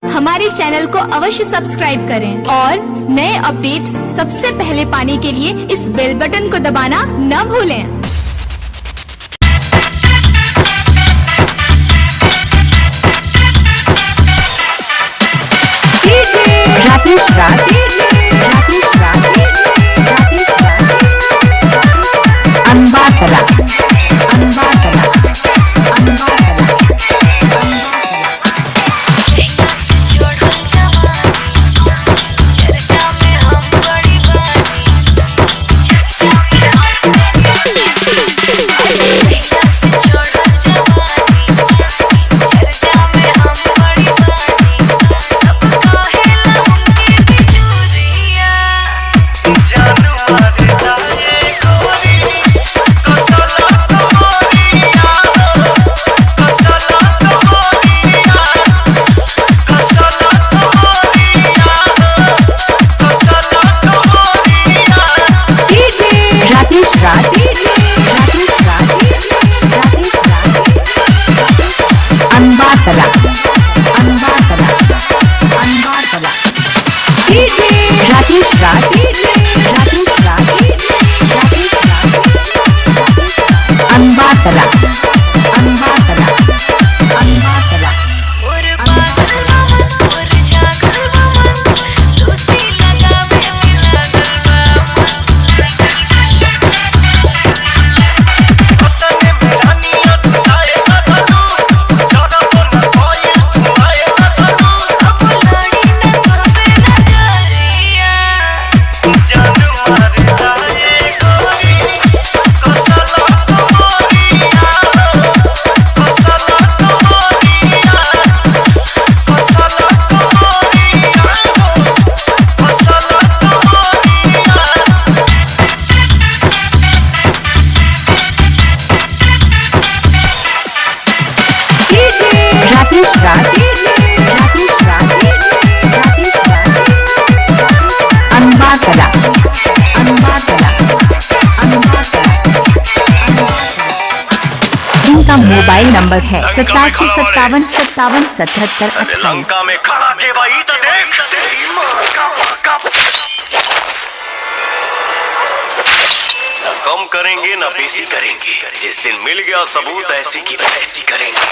हमारे चैनल को अवश्य सब्सक्राइब करें और नए अपडेट्स सबसे पहले पाने के लिए इस बेल बटन को दबाना न भूलें। इनका मोबाइल नंबर है 8757577728। लंका में खड़ा के भाई तो देख तेरी मां का कम करेंगे ना बेसी करेंगे। जिस दिन मिल गया सबूत ऐसी की तैसी करेंगे।